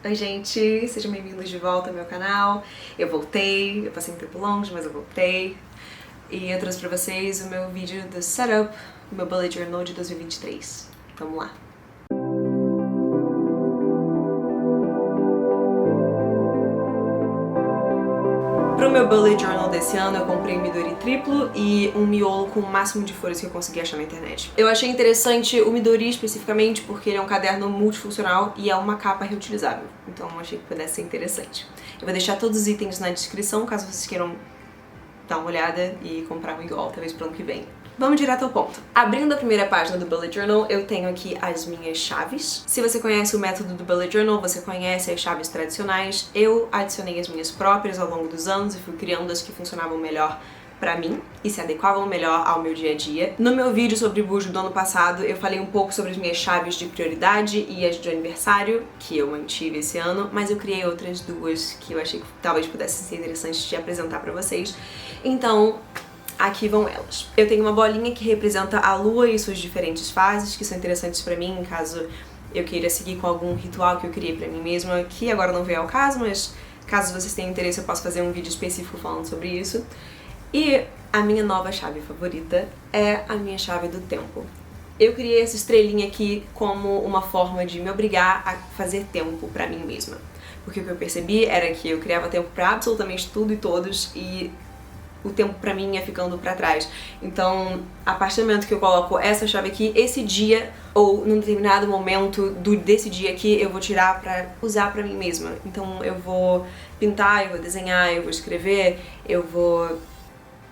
Oi gente, sejam bem-vindos de volta ao meu canal. Eu voltei, eu passei um tempo longe, mas eu voltei. E eu trouxe pra vocês o meu vídeo do setup do meu Bullet Journal de 2023. Vamos lá! Pro meu Bullet Journal desse ano, eu comprei um Midori triplo e um miolo com o máximo de folhas que eu consegui achar na internet. Eu achei interessante o Midori especificamente porque ele é um caderno multifuncional e é uma capa reutilizável. Então eu achei que pudesse ser interessante. Eu vou deixar todos os itens na descrição, caso vocês queiram dar uma olhada e comprar um igual, talvez pro ano que vem. Vamos direto ao ponto. Abrindo a primeira página do Bullet Journal, eu tenho aqui as minhas chaves. Se você conhece o método do Bullet Journal, você conhece as chaves tradicionais. Eu adicionei as minhas próprias ao longo dos anos e fui criando as que funcionavam melhor pra mim e se adequavam melhor ao meu dia a dia. No meu vídeo sobre bujo do ano passado, eu falei um pouco sobre as minhas chaves de prioridade e as de aniversário, que eu mantive esse ano, mas eu criei outras duas que eu achei que talvez pudessem ser interessantes de apresentar pra vocês. Então, aqui vão elas. Eu tenho uma bolinha que representa a lua e suas diferentes fases, que são interessantes pra mim, caso eu queira seguir com algum ritual que eu criei pra mim mesma, que agora não veio ao caso, mas caso vocês tenham interesse eu posso fazer um vídeo específico falando sobre isso. E a minha nova chave favorita é a minha chave do tempo. Eu criei essa estrelinha aqui como uma forma de me obrigar a fazer tempo pra mim mesma. Porque o que eu percebi era que eu criava tempo pra absolutamente tudo e todos e o tempo pra mim ia ficando pra trás. Então, a partir do momento que eu coloco essa chave aqui, esse dia, ou num determinado momento desse dia aqui, eu vou tirar pra usar pra mim mesma. Então eu vou pintar, eu vou desenhar, eu vou escrever, eu vou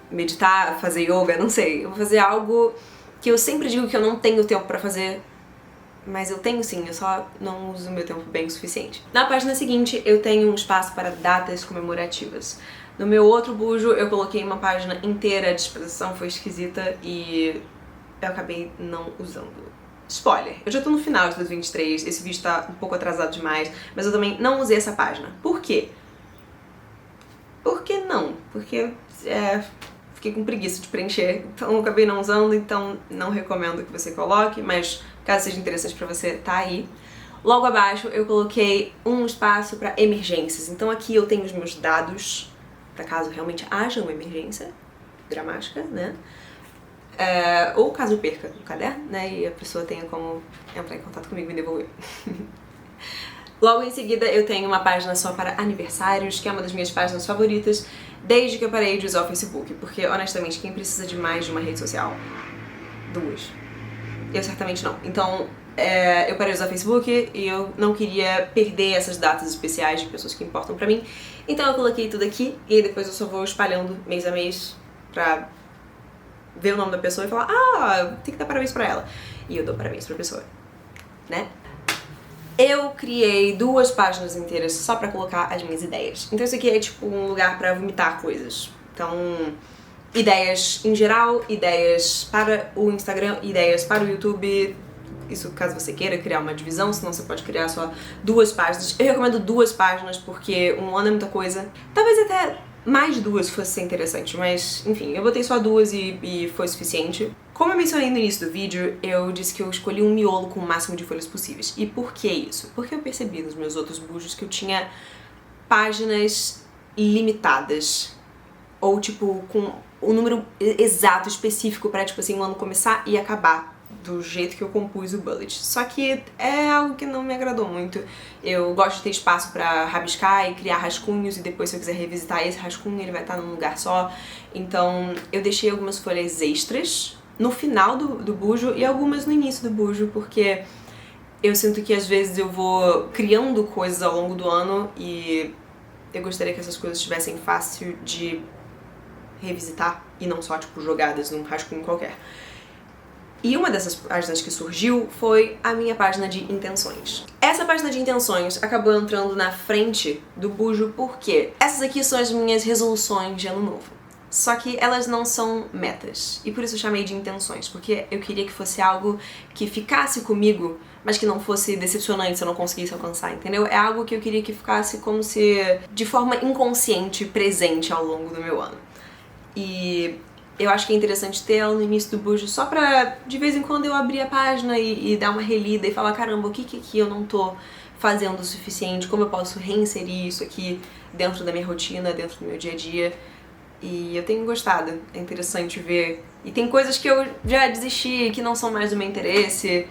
meditar, fazer yoga, não sei. Eu vou fazer algo que eu sempre digo que eu não tenho tempo pra fazer, mas eu tenho sim, eu só não uso o meu tempo bem o suficiente. Na página seguinte, eu tenho um espaço para datas comemorativas. No meu outro bujo, eu coloquei uma página inteira, a disposição foi esquisita e eu acabei não usando. Spoiler, eu já tô no final de 2023, esse vídeo tá um pouco atrasado demais, mas eu também não usei essa página. Por quê? Por que não? Porque fiquei com preguiça de preencher, então eu acabei não usando, então não recomendo que você coloque, mas caso seja interessante pra você, tá aí. Logo abaixo eu coloquei um espaço pra emergências, então aqui eu tenho os meus dados, pra caso realmente haja uma emergência dramática, né? Ou caso eu perca o caderno, né, e a pessoa tenha como entrar em contato comigo e me devolver. Logo em seguida eu tenho uma página só para aniversários, que é uma das minhas páginas favoritas desde que eu parei de usar o Facebook, porque honestamente quem precisa de mais de uma rede social? Duas. Eu certamente não. Então eu parei de usar o Facebook e eu não queria perder essas datas especiais de pessoas que importam pra mim, então eu coloquei tudo aqui e depois eu só vou espalhando mês a mês pra ver o nome da pessoa e falar, tem que dar parabéns pra ela. E eu dou parabéns pra pessoa, né? Eu criei duas páginas inteiras só pra colocar as minhas ideias. Então isso aqui é tipo um lugar pra vomitar coisas. Então, ideias em geral, ideias para o Instagram, ideias para o YouTube. Isso caso você queira criar uma divisão, senão você pode criar só duas páginas. Eu recomendo duas páginas porque um ano é muita coisa. Talvez até mais de duas fosse ser interessante, mas enfim, eu botei só duas e foi suficiente. Como eu mencionei no início do vídeo, eu disse que eu escolhi um miolo com o máximo de folhas possíveis. E por que isso? Porque eu percebi nos meus outros bujos que eu tinha páginas limitadas. Ou tipo, com o número exato, específico pra tipo assim, um ano começar e acabar do jeito que eu compus o bullet. Só que é algo que não me agradou muito. Eu gosto de ter espaço pra rabiscar e criar rascunhos e depois se eu quiser revisitar esse rascunho ele vai estar num lugar só. Então eu deixei algumas folhas extras no final do bujo e algumas no início do bujo, porque eu sinto que às vezes eu vou criando coisas ao longo do ano e eu gostaria que essas coisas estivessem fácil de revisitar e não só tipo jogadas num rascunho qualquer. E uma dessas páginas que surgiu foi a minha página de intenções. Essa página de intenções acabou entrando na frente do bujo porque essas aqui são as minhas resoluções de ano novo. Só que elas não são metas, e por isso eu chamei de intenções, porque eu queria que fosse algo que ficasse comigo, mas que não fosse decepcionante se eu não conseguisse alcançar, entendeu? É algo que eu queria que ficasse como se de forma inconsciente presente ao longo do meu ano. E eu acho que é interessante ter ela no início do bujo só pra, de vez em quando, eu abrir a página e dar uma relida e falar, caramba, o que aqui eu não tô fazendo o suficiente, como eu posso reinserir isso aqui dentro da minha rotina, dentro do meu dia a dia. E eu tenho gostado, é interessante ver. E tem coisas que eu já desisti, que não são mais do meu interesse,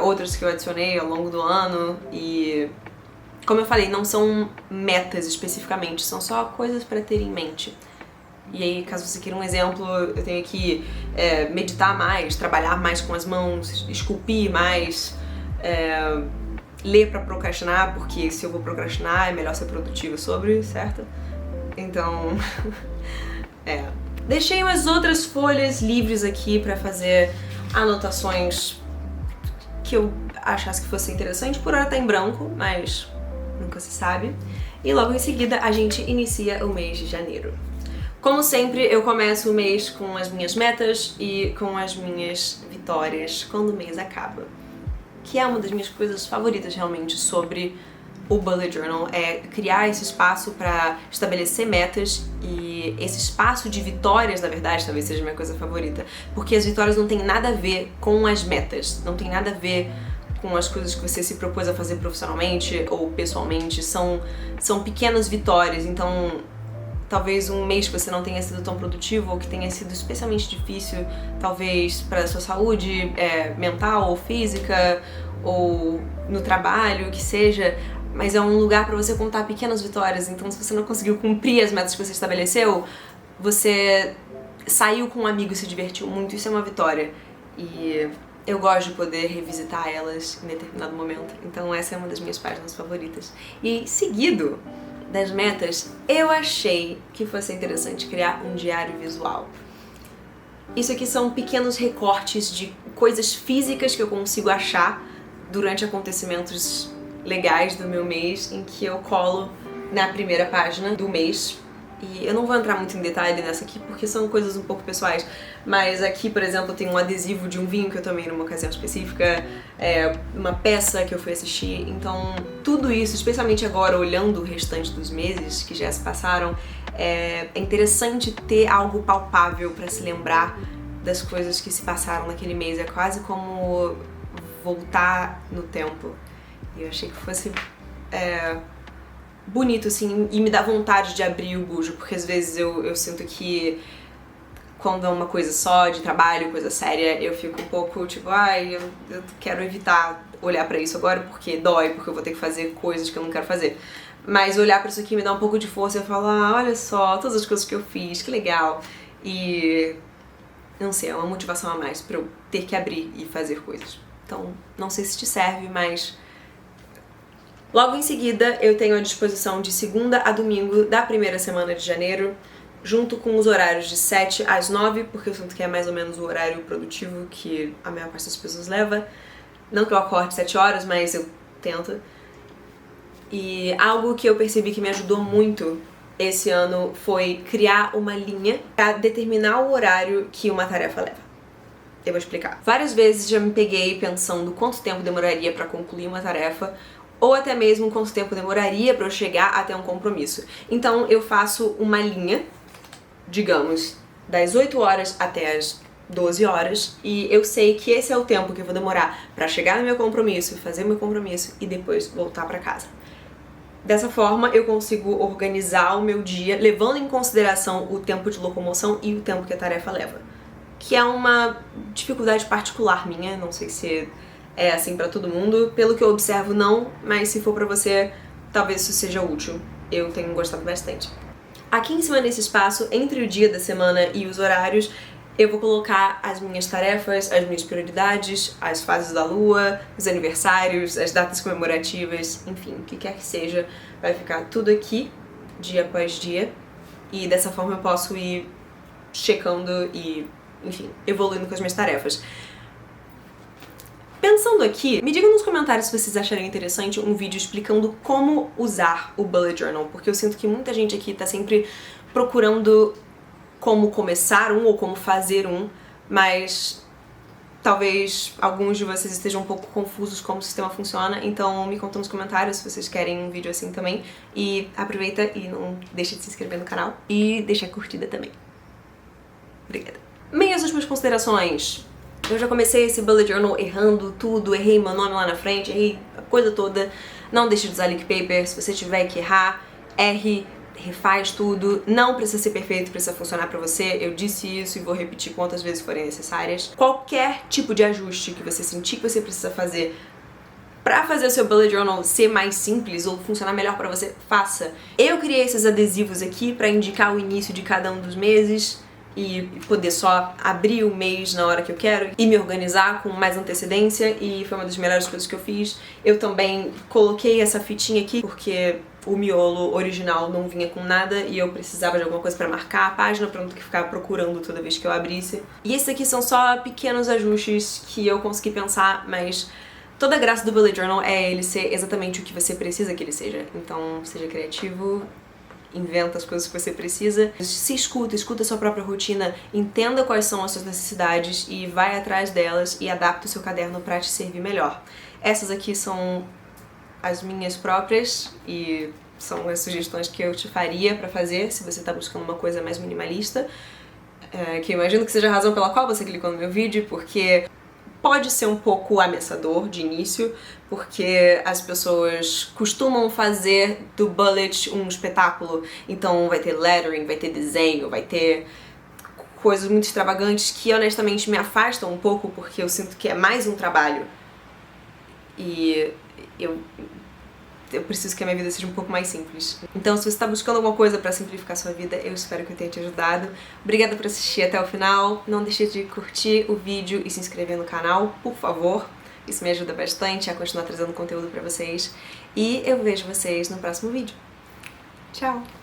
outras que eu adicionei ao longo do ano. E, como eu falei, não são metas especificamente, são só coisas pra ter em mente. E aí, caso você queira um exemplo, eu tenho aqui meditar mais, trabalhar mais com as mãos, esculpir mais, ler pra procrastinar, porque se eu vou procrastinar é melhor ser produtiva sobre, certo? Então, Deixei umas outras folhas livres aqui pra fazer anotações que eu achasse que fosse interessante. Por hora tá em branco, mas nunca se sabe. E logo em seguida a gente inicia o mês de janeiro. Como sempre, eu começo o mês com as minhas metas e com as minhas vitórias quando o mês acaba. Que é uma das minhas coisas favoritas realmente sobre o Bullet Journal, é criar esse espaço para estabelecer metas, e esse espaço de vitórias, na verdade, talvez seja a minha coisa favorita, porque as vitórias não tem nada a ver com as metas, não tem nada a ver com as coisas que você se propôs a fazer profissionalmente ou pessoalmente, são pequenas vitórias. Então talvez um mês que você não tenha sido tão produtivo ou que tenha sido especialmente difícil, talvez para a sua saúde mental ou física ou no trabalho, que seja, mas é um lugar para você contar pequenas vitórias. Então, se você não conseguiu cumprir as metas que você estabeleceu, você saiu com um amigo e se divertiu muito, isso é uma vitória. E eu gosto de poder revisitar elas em determinado momento. Então essa é uma das minhas páginas favoritas. E seguido das metas, eu achei que fosse interessante criar um diário visual. Isso aqui são pequenos recortes de coisas físicas que eu consigo achar durante acontecimentos legais do meu mês, em que eu colo na primeira página do mês. E eu não vou entrar muito em detalhe nessa aqui porque são coisas um pouco pessoais, mas aqui, por exemplo, eu tenho um adesivo de um vinho que eu tomei numa ocasião específica, uma peça que eu fui assistir. Então tudo isso, especialmente agora olhando o restante dos meses que já se passaram, é interessante ter algo palpável para se lembrar das coisas que se passaram naquele mês. É quase como voltar no tempo. E eu achei que fosse bonito, assim, e me dá vontade de abrir o bujo, porque às vezes eu sinto que quando é uma coisa só, de trabalho, coisa séria, eu fico um pouco tipo, eu quero evitar olhar pra isso agora porque dói, porque eu vou ter que fazer coisas que eu não quero fazer. Mas olhar pra isso aqui me dá um pouco de força e eu falo, olha só, todas as coisas que eu fiz, que legal. E não sei, é uma motivação a mais pra eu ter que abrir e fazer coisas. Então, não sei se te serve, mas logo em seguida, eu tenho à disposição de segunda a domingo da primeira semana de janeiro, junto com os horários de 7 às 9, porque eu sinto que é mais ou menos o horário produtivo que a maior parte das pessoas leva. Não que eu acorde 7 horas, mas eu tento. E algo que eu percebi que me ajudou muito esse ano foi criar uma linha para determinar o horário que uma tarefa leva. Eu vou explicar. Várias vezes já me peguei pensando quanto tempo demoraria para concluir uma tarefa, ou até mesmo quanto tempo demoraria para eu chegar até um compromisso. Então eu faço uma linha, digamos, das 8 horas até as 12 horas, e eu sei que esse é o tempo que eu vou demorar para chegar no meu compromisso, fazer o meu compromisso e depois voltar para casa. Dessa forma eu consigo organizar o meu dia, levando em consideração o tempo de locomoção e o tempo que a tarefa leva. Que é uma dificuldade particular minha, não sei se é assim pra todo mundo, pelo que eu observo não, mas se for pra você, talvez isso seja útil. Eu tenho gostado bastante. Aqui em cima nesse espaço, entre o dia da semana e os horários, eu vou colocar as minhas tarefas, as minhas prioridades, as fases da lua, os aniversários, as datas comemorativas, enfim, o que quer que seja, vai ficar tudo aqui, dia após dia, e dessa forma eu posso ir checando e, enfim, evoluindo com as minhas tarefas. Pensando aqui, me digam nos comentários se vocês acharem interessante um vídeo explicando como usar o Bullet Journal, porque eu sinto que muita gente aqui tá sempre procurando como começar um ou como fazer um, mas talvez alguns de vocês estejam um pouco confusos como o sistema funciona, então me contam nos comentários se vocês querem um vídeo assim também, e aproveita e não deixa de se inscrever no canal e deixa a curtida também. Obrigada. Meias últimas considerações. Eu já comecei esse Bullet Journal errando tudo, errei meu nome lá na frente, errei a coisa toda. Não deixe de usar leak paper. Se você tiver que errar, erre, refaz tudo. Não precisa ser perfeito, precisa funcionar pra você. Eu disse isso e vou repetir quantas vezes forem necessárias. Qualquer tipo de ajuste que você sentir que você precisa fazer pra fazer o seu bullet journal ser mais simples ou funcionar melhor pra você, faça. Eu criei esses adesivos aqui pra indicar o início de cada um dos meses e poder só abrir o mês na hora que eu quero e me organizar com mais antecedência, e foi uma das melhores coisas que eu fiz. Eu também coloquei essa fitinha aqui porque o miolo original não vinha com nada e eu precisava de alguma coisa pra marcar a página pra não ter que ficar procurando toda vez que eu abrisse. E esses aqui são só pequenos ajustes que eu consegui pensar, mas toda a graça do bullet journal é ele ser exatamente o que você precisa que ele seja. Então, seja criativo, inventa as coisas que você precisa, se escuta a sua própria rotina, entenda quais são as suas necessidades e vai atrás delas e adapta o seu caderno pra te servir melhor. Essas aqui são as minhas próprias e são as sugestões que eu te faria pra fazer se você tá buscando uma coisa mais minimalista, que eu imagino que seja a razão pela qual você clicou no meu vídeo, porque pode ser um pouco ameaçador de início, porque as pessoas costumam fazer do bullet um espetáculo, então vai ter lettering, vai ter desenho, vai ter coisas muito extravagantes que honestamente me afastam um pouco, porque eu sinto que é mais um trabalho e eu preciso que a minha vida seja um pouco mais simples. Então, se você está buscando alguma coisa para simplificar sua vida, eu espero que eu tenha te ajudado. Obrigada por assistir até o final. Não deixe de curtir o vídeo e se inscrever no canal, por favor. Isso me ajuda bastante a continuar trazendo conteúdo para vocês. E eu vejo vocês no próximo vídeo. Tchau!